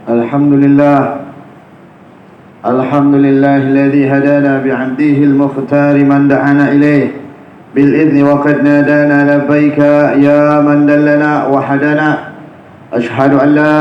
الحمد لله الحمد لله الذي هدانا بعبده المختار من دعانا إليه بالإذن وقد نادانا لبيك يا من دلنا وحدنا. أشهد أن لا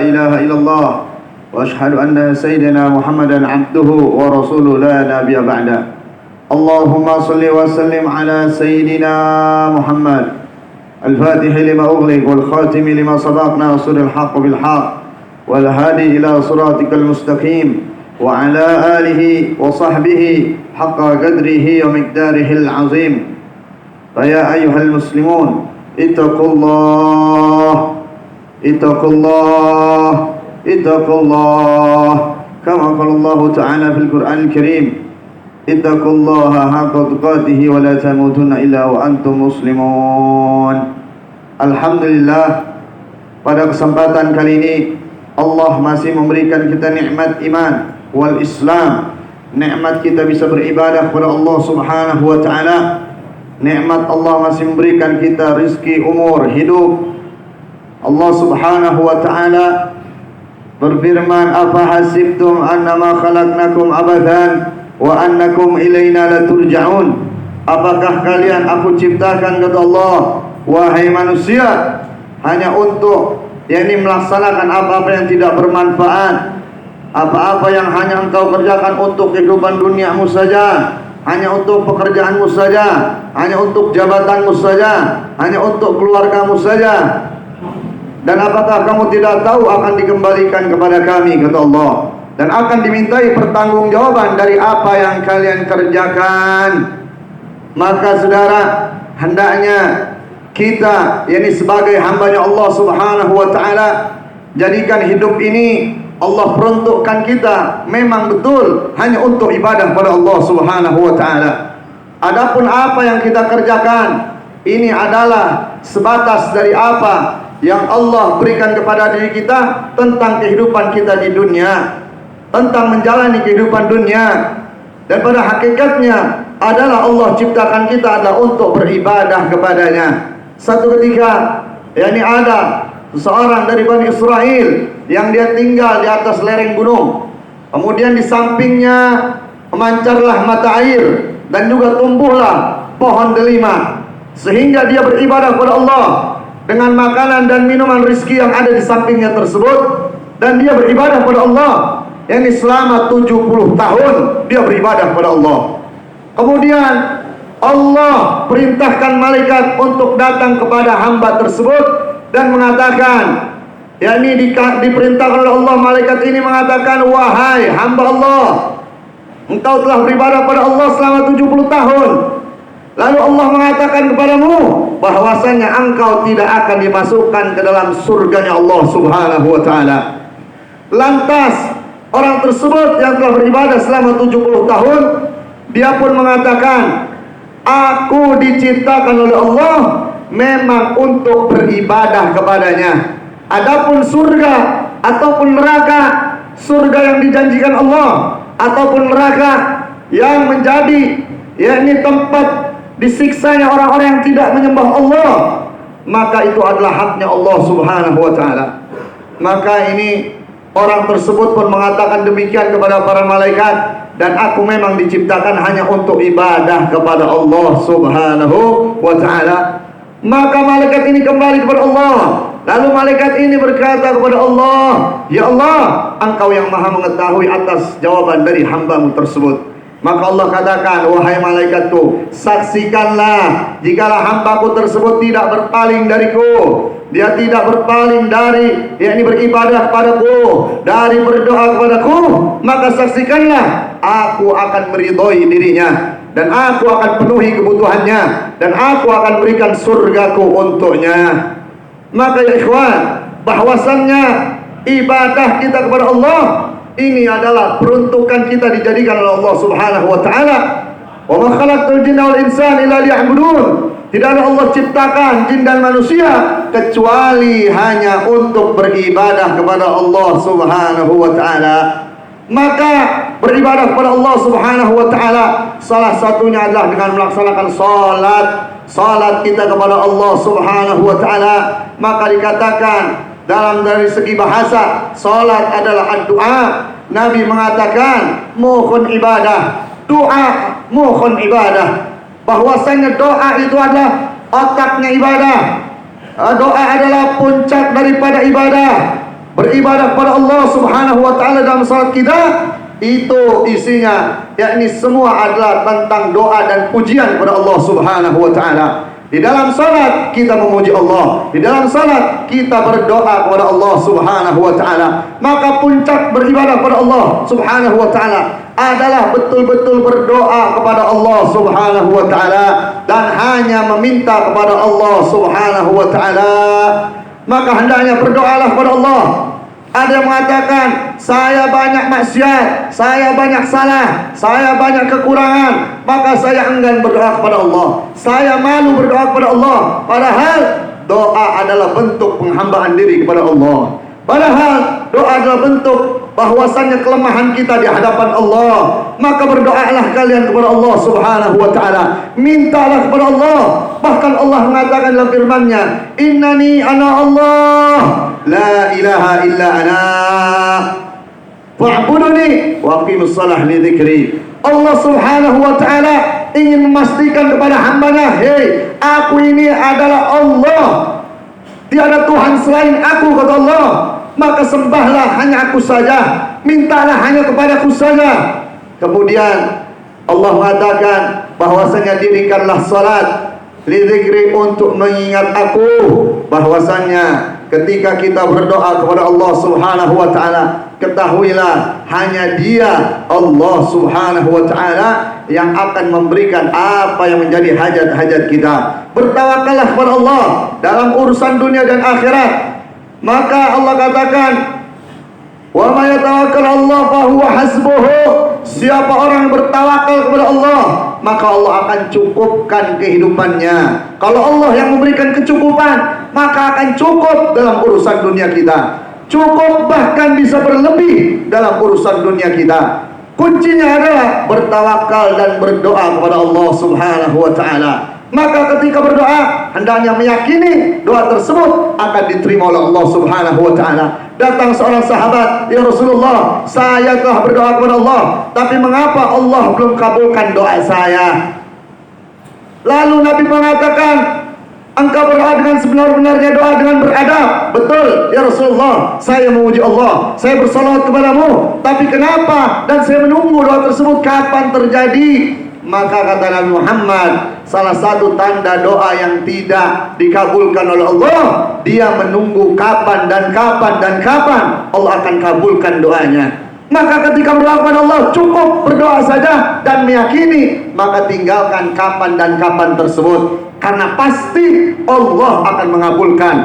إله إلا الله وأشهد أن سيدنا محمدا عبده ورسوله لا نبي بعده. اللهم صل وسلم على سيدنا محمد الفاتح لما أغلق والخاتم لما سبق ناصر الحق بالحق والهادي إلى صراطك المستقيم وعلى آله وصحبه حق قدره ومقداره العظيم. فيا أيها المسلمون اتقوا الله اتقوا الله اتقوا الله كما قال الله تعالى في القرآن الكريم اتقوا الله حق تقاته ولا تموتن إلا وأنتم مسلمون. Alhamdulillah, pada kesempatan kali ini Allah masih memberikan kita nikmat iman wal Islam, nikmat kita bisa beribadah kepada Allah Subhanahu wa taala. Nikmat Allah masih memberikan kita rezeki, umur, hidup. Allah Subhanahu wa taala berfirman, "Afa hasibtum annama khalaqnakum abathan wa annakum ilaina laturja'un." Apakah kalian aku ciptakan, kata Allah, wahai manusia, hanya untuk yakni melaksanakan apa-apa yang tidak bermanfaat, apa-apa yang hanya engkau kerjakan untuk kehidupan duniamu saja, hanya untuk pekerjaanmu saja, hanya untuk jabatanmu saja, hanya untuk keluargamu saja. Dan apakah kamu tidak tahu akan dikembalikan kepada kami, kata Allah, dan akan dimintai pertanggungjawaban dari apa yang kalian kerjakan. Maka saudara, hendaknya kita yakni sebagai hambanya Allah Subhanahu wa taala, jadikan hidup ini Allah peruntukkan kita memang betul hanya untuk ibadah pada Allah Subhanahu wa taala. Adapun apa yang kita kerjakan ini adalah sebatas dari apa yang Allah berikan kepada diri kita tentang kehidupan kita di dunia, tentang menjalani kehidupan dunia. Dan pada hakikatnya adalah Allah ciptakan kita adalah untuk beribadah kepadanya. Satu ketika yakni ada seseorang dari Bani Israel yang dia tinggal di atas lereng gunung. Kemudian di sampingnya memancarlah mata air dan juga tumbuhlah pohon delima, sehingga dia beribadah kepada Allah dengan makanan dan minuman rizki yang ada di sampingnya tersebut. Dan dia beribadah kepada Allah yang selama 70 tahun dia beribadah kepada Allah. Kemudian Allah perintahkan malaikat untuk datang kepada hamba tersebut dan mengatakan, yakni diperintahkan oleh Allah, malaikat ini mengatakan, wahai hamba Allah, engkau telah beribadah pada Allah selama 70 tahun. Lalu Allah mengatakan kepadamu bahwasannya engkau tidak akan dimasukkan ke dalam surganya Allah Subhanahu wa taala. Lantas orang tersebut yang telah beribadah selama 70 tahun, dia pun mengatakan, aku diciptakan oleh Allah memang untuk beribadah kepadanya. Adapun surga ataupun neraka, surga yang dijanjikan Allah ataupun neraka yang menjadi yakni tempat disiksanya orang-orang yang tidak menyembah Allah, maka itu adalah haknya Allah Subhanahu wa taala. Maka ini orang tersebut pun mengatakan demikian kepada para malaikat, dan aku memang diciptakan hanya untuk ibadah kepada Allah Subhanahu wa taala. Maka malaikat ini kembali kepada Allah. Lalu malaikat ini berkata kepada Allah, ya Allah, engkau yang maha mengetahui atas jawaban dari hambamu tersebut. Maka Allah katakan, wahai malaikatku, saksikanlah jikalau hambaku tersebut tidak berpaling dariku, dia tidak berpaling dari yakni beribadah kepadaku, dari berdoa kepadaku, maka saksikanlah aku akan meridhoi dirinya, dan aku akan penuhi kebutuhannya, dan aku akan berikan surgaku untuknya. Maka ya ikhwan, bahwasannya ibadah kita kepada Allah ini adalah peruntukan kita dijadikan oleh Allah Subhanahu wa taala. Wa ma khalaqtul jinna wal insana illa liya'budun. Tidaklah Allah ciptakan jin dan manusia kecuali hanya untuk beribadah kepada Allah Subhanahu wa taala. Maka beribadah kepada Allah Subhanahu wa taala salah satunya adalah dengan melaksanakan salat kita kepada Allah Subhanahu wa taala. Maka dikatakan Dalam dari segi bahasa, salat adalah doa. Nabi mengatakan mohon ibadah, doa mohon ibadah. Bahwasanya doa itu adalah otaknya ibadah. Doa adalah puncak daripada ibadah. Beribadah kepada Allah Subhanahu wa taala dalam salat kita itu isinya, yakni semua adalah tentang doa dan pujian kepada Allah Subhanahu wa taala. Di dalam salat kita memuji Allah, di dalam salat kita berdoa kepada Allah Subhanahu wa taala. Maka puncak beribadah kepada Allah Subhanahu wa taala adalah betul-betul berdoa kepada Allah Subhanahu wa taala dan hanya meminta kepada Allah Subhanahu wa taala. Maka hendaknya berdoalah kepada Allah. Ada yang mengatakan, saya banyak maksiat, saya banyak salah, saya banyak kekurangan, maka saya enggan berdoa kepada Allah, saya malu berdoa kepada Allah. Padahal doa adalah bentuk penghambaan diri kepada Allah. Padahal doa adalah bentuk bahwasannya kelemahan kita di hadapan Allah. Maka berdoalah kalian kepada Allah Subhanahu wa taala. Mintalah kepada Allah. Bahkan Allah mengatakan dalam firman-Nya, "Innani ana Allah, la ilaha illa ana. Fa'buduni wa aqimus shalah li dzikri." Allah Subhanahu wa taala ingin memastikan kepada hamba-Nya, "Hei, aku ini adalah Allah. Tiada Tuhan selain aku," kata Allah. "Maka sembahlah hanya aku saja, mintalah hanya kepadaku saja." Kemudian Allah mengatakan bahwasanya dirikanlah salat lidzikri, untuk mengingat aku. Bahwasanya ketika kita berdoa kepada Allah Subhanahu wa taala, ketahuilah hanya Dia, Allah Subhanahu wa taala, yang akan memberikan apa yang menjadi hajat-hajat kita. Bertawakallah kepada Allah dalam urusan dunia dan akhirat. Maka Allah katakan, "Wa may yatawakkal 'Allah fa huwa hasbuhu." Siapa orang yang bertawakal kepada Allah, maka Allah akan cukupkan kehidupannya. Kalau Allah yang memberikan kecukupan, maka akan cukup dalam urusan dunia kita. Cukup, bahkan bisa berlebih dalam urusan dunia kita. Kuncinya adalah bertawakal dan berdoa kepada Allah Subhanahu wa taala. Maka ketika berdoa, hendaknya meyakini doa tersebut akan diterima oleh Allah Subhanahu wa taala. Datang seorang sahabat, "Ya Rasulullah, saya telah berdoa kepada Allah, tapi mengapa Allah belum kabulkan doa saya?" Lalu Nabi mengatakan, "Engkau berdoa dengan sebenar-benarnya doa dengan beradab." "Betul, ya Rasulullah, saya memuji Allah, saya bersalawat kepadamu, tapi kenapa dan saya menunggu doa tersebut kapan terjadi?" Maka kata Nabi Muhammad, salah satu tanda doa yang tidak dikabulkan oleh Allah, dia menunggu kapan dan kapan dan kapan Allah akan kabulkan doanya. Maka ketika berdoa kepada Allah, cukup berdoa saja dan meyakini, maka tinggalkan kapan dan kapan tersebut, karena pasti Allah akan mengabulkan.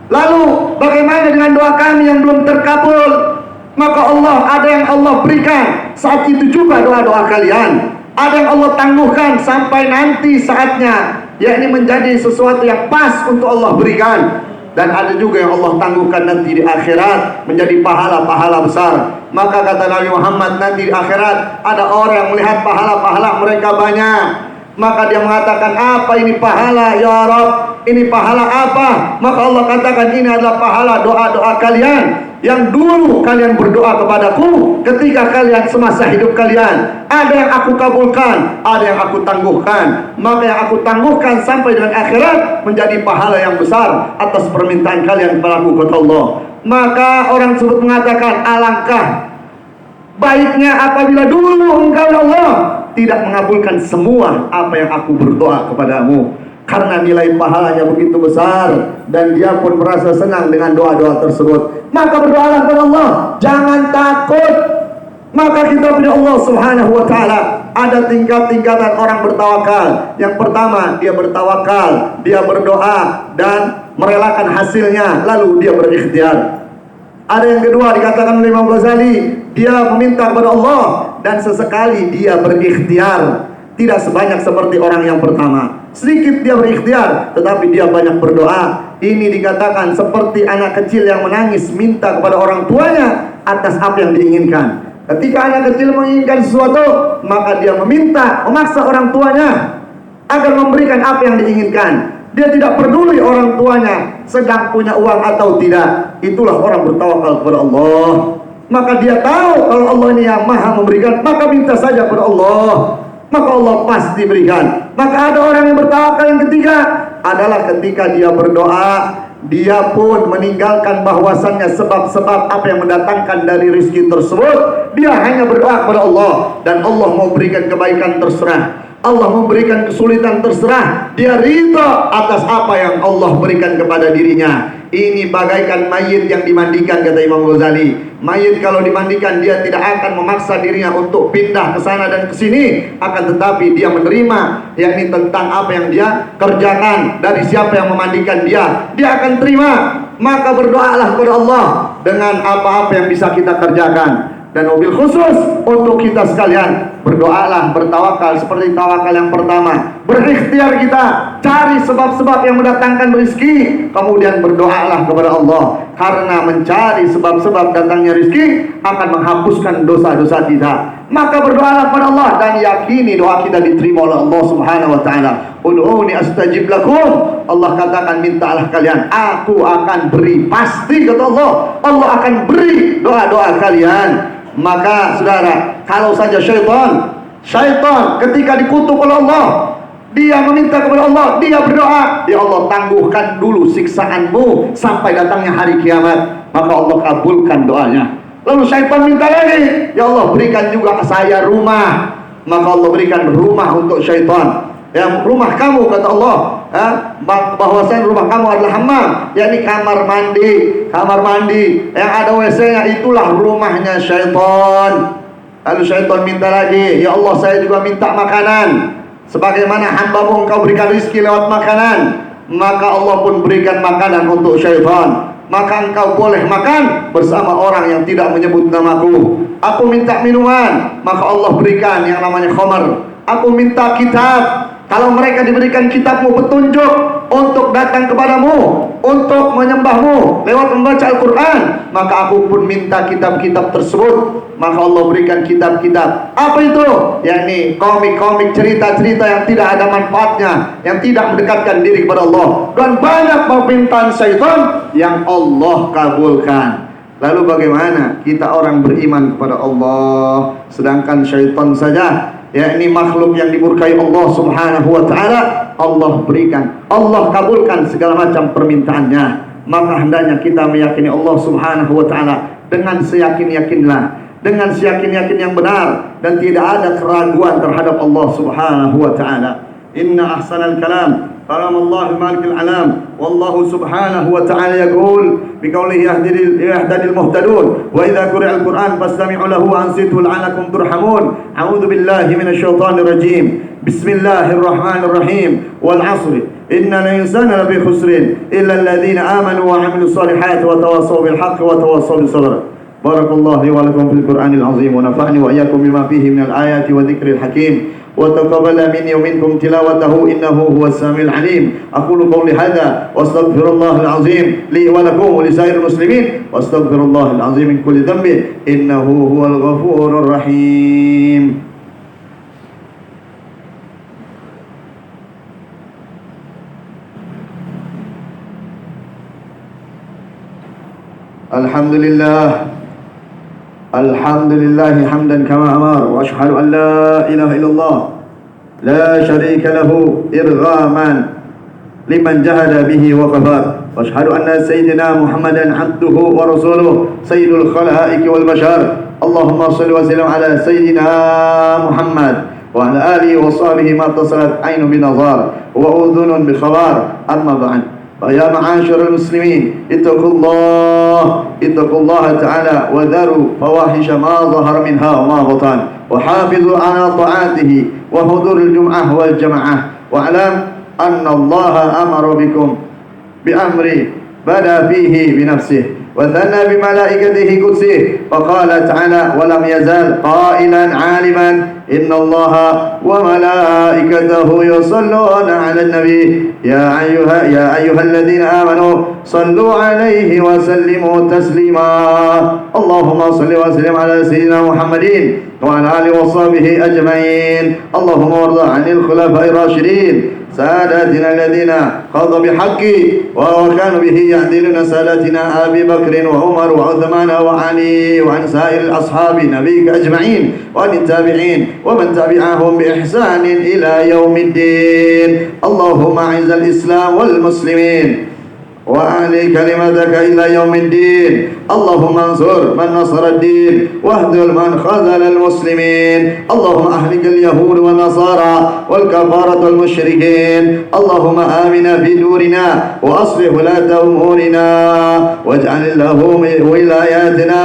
Lalu bagaimana dengan doa kami yang belum terkabul? Maka ada yang Allah berikan saat itu juga doa-doa kalian. Ada yang Allah tangguhkan sampai nanti saatnya, yakni menjadi sesuatu yang pas untuk Allah berikan. Dan ada juga yang Allah tangguhkan nanti di akhirat menjadi pahala-pahala besar. Maka kata Nabi Muhammad, nanti di akhirat ada orang yang melihat pahala-pahala mereka banyak. Maka dia mengatakan, "Apa ini pahala ya Rabb? Ini pahala apa?" Maka Allah katakan, "Ini adalah pahala doa-doa kalian yang dulu kalian berdoa kepadaku ketika kalian semasa hidup kalian. Ada yang aku kabulkan, ada yang aku tangguhkan. Maka yang aku tangguhkan sampai dengan akhirat menjadi pahala yang besar atas permintaan kalian kepadaku," kata Allah. Maka orang tersebut mengatakan, "Alangkah baiknya apabila dulu engkau ya Allah tidak mengabulkan semua apa yang aku berdoa kepadamu, karena nilai pahalanya begitu besar." Dan dia pun merasa senang dengan doa-doa tersebut. Maka berdoalah kepada Allah, jangan takut. Maka kita punya Allah Subhanahu wa taala. Ada tingkat-tingkatan orang bertawakal. Yang pertama, dia bertawakal, dia berdoa dan merelakan hasilnya, lalu dia berikhtiar. Ada yang kedua, dikatakan oleh Imam Ghazali, dia meminta kepada Allah dan sesekali dia berikhtiar. Tidak sebanyak seperti orang yang pertama. Sedikit dia berikhtiar, tetapi dia banyak berdoa. Ini dikatakan seperti anak kecil yang menangis minta kepada orang tuanya atas apa yang diinginkan. Ketika anak kecil menginginkan sesuatu, maka dia memaksa orang tuanya agar memberikan apa yang diinginkan. Dia tidak peduli orang tuanya sedang punya uang atau tidak. Itulah orang bertawakal kepada Allah. Maka dia tahu kalau Allah ini yang maha memberikan, maka minta saja kepada Allah, maka Allah pasti berikan. Maka ada orang yang bertawakal yang ketiga adalah ketika dia berdoa, dia pun meninggalkan bahwasannya sebab-sebab apa yang mendatangkan dari rezeki tersebut. Dia hanya berdoa kepada Allah, dan Allah mau berikan kebaikan terserah, Allah memberikan kesulitan terserah. Dia ridha atas apa yang Allah berikan kepada dirinya. Ini bagaikan mayit yang dimandikan, kata Imam Ghazali. Mayit kalau dimandikan, dia tidak akan memaksa dirinya untuk pindah ke sana dan ke sini, akan tetapi dia menerima yakni tentang apa yang dia kerjakan dari siapa yang memandikan dia akan terima. Maka berdoalah kepada Allah dengan apa-apa yang bisa kita kerjakan. Dan mobil khusus untuk kita sekalian, berdoalah, bertawakal seperti tawakal yang pertama. Berikhtiar kita, cari sebab-sebab yang mendatangkan rezeki, kemudian berdoalah kepada Allah. Karena mencari sebab-sebab datangnya rezeki akan menghapuskan dosa-dosa kita. Maka berdoalah kepada Allah dan yakini doa kita diterima oleh Allah Subhanahu wa taala. Ud'uni astajib lakum. Allah katakan, mintalah kalian, aku akan beri. Pasti kata Allah, Allah akan beri doa-doa kalian. Maka saudara, kalau saja syaitan ketika dikutuk oleh Allah, dia meminta kepada Allah, dia berdoa, ya Allah tangguhkan dulu siksaanmu sampai datangnya hari kiamat, maka Allah kabulkan doanya. Lalu syaitan minta lagi, ya Allah berikan juga ke saya rumah, maka Allah berikan rumah untuk syaitan. Yang rumah kamu, kata Allah, bahwasanya rumah kamu adalah hammam, yakni kamar mandi yang ada WC-nya, itulah rumahnya syaitan. Lalu syaitan minta lagi, ya Allah saya juga minta makanan, sebagaimana hamba-Mu Engkau berikan rezeki lewat makanan, maka Allah pun berikan makanan untuk syaitan. Maka engkau boleh makan bersama orang yang tidak menyebut namaku. Aku minta minuman, maka Allah berikan yang namanya khamar. Aku minta kitab, kalau mereka diberikan kitab-Mu, petunjuk untuk datang kepadamu, untuk menyembahmu lewat membaca Al-Quran, maka aku pun minta kitab-kitab tersebut. Maka Allah berikan kitab-kitab. Apa itu? Yakni komik-komik, cerita-cerita yang tidak ada manfaatnya, yang tidak mendekatkan diri kepada Allah. Dan banyak permintaan syaitan yang Allah kabulkan. Lalu bagaimana kita orang beriman kepada Allah, sedangkan syaitan saja, yakni makhluk yang dimurkai Allah Subhanahu wa taala, Allah berikan, Allah kabulkan segala macam permintaannya. Maka hendaknya kita meyakini Allah Subhanahu wa taala dengan seyakin-yakin yang benar, dan tidak ada keraguan terhadap Allah Subhanahu wa taala. Inna ahsanal kalam kalam Allah malikul alam, wallahu subhanahu wa ta'ala yaqul biqaulihi yahdil muhtadun, wa idza quri'al Qur'an fastami'u lahu wa ansitu la'allakum turhamun. A'udzu billahi minasyaitonir rajim. Bismillahirrahmanirrahim. Wal 'asri innal insana lafi khusrin illa alladhina amanu wa 'amilus solihati wa tawassaw bil haqqi wa tawassaw bis sabr. Barakallahu li wa lakum fil Qur'anil 'azim wa nafa'ani wa iyyakum bima fihi minal ayati wa dzikril hakim. وتقبل مني ومنكم تلاوته إنه هو السميع العليم. أقول قولي هذا وأستغفر الله العظيم لي ولكم ولسائر المسلمين، وأستغفر الله العظيم من كل ذنب إنه هو الغفور الرحيم. الحمد لله حمدا كما أمر، وأشهد أن لا إله إلا الله لا شريك له إرغاما لمن جهد به وكفر، وأشهد أن سيدنا محمدا عبده ورسوله سيد الخلائق والبشر. اللهم صل وسلم على سيدنا محمد وعلى آله وصحبه ما اتصلت عين بنظر وأذن بخبر. أما بعد، فيا معاشر المسلمين اتقوا الله تعالى وذروا فواحش ما ظهر منها وما بطن، وحافظوا على طاعته وحضور الجمعة والجماعة، واعلم أن الله أمر بكم بأمر بدأ فيه بنفسه وثنى بملائكته قدسه، وقال تعالى ولم يزال قائلا عالما إن الله وملائكته يصلون على النبي يا أيها الذين آمنوا صلوا عليه وسلموا تسليما. اللهم صل وسلم على سيدنا محمد وعلى آله وصحبه أجمعين. اللهم وارض عن الخلفاء الراشدين ساداتنا الذين قضوا بحق وكانوا به يعدلون ساداتنا أبي بكر وعمر وعثمان وعلي وعن سائر أصحاب نبيك أجمعين وعن التابعين ومن تبعهم بإحسان إلى يوم الدين. اللهم أعز الإسلام والمسلمين وأعلي كلمتك إلى يوم الدين. اللهم انصر من نصر الدين واهدل من خذل المسلمين. اللهم أهلك اليهود والنصارى والكفارة والمشركين. اللهم آمنا في دورنا وأصلح ولاة أمورنا واجعل اللهم ولاياتنا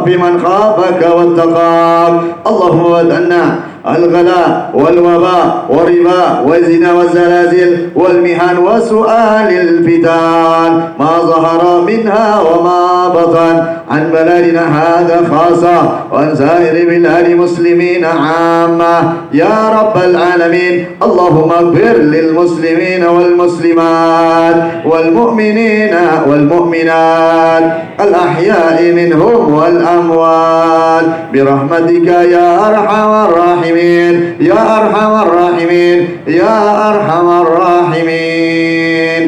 فيمن خافك واتقاك. اللهم ودعنا الغلاء والوباء والربا والزنا والزلازل والمحن وسؤال الفتن ما ظهر منها وما بطن عن بلدنا هذا خاصة وعن سائر بلاد المسلمين عامة يا رب العالمين. اللهم اغفر للمسلمين والمسلمات والمؤمنين والمؤمنات الأحياء منهم والأموات برحمتك يا أرحم الراحمين يا أرحم الراحمين يا أرحم الراحمين.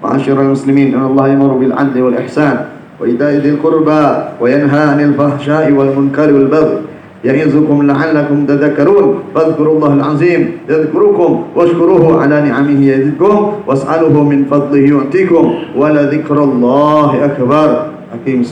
معاشر المسلمين، إن الله يأمر بالعدل والإحسان وإيتاء ذي القربى وينهى عن الفحشاء والمنكر والبغي يعظكم لعلكم تذكرون. فاذكروا الله العظيم يذكركم واشكروه على نعمه يزدكم واسألوه من فضله يؤتكم ولذكر الله أكبر. أقيموا الصلاة.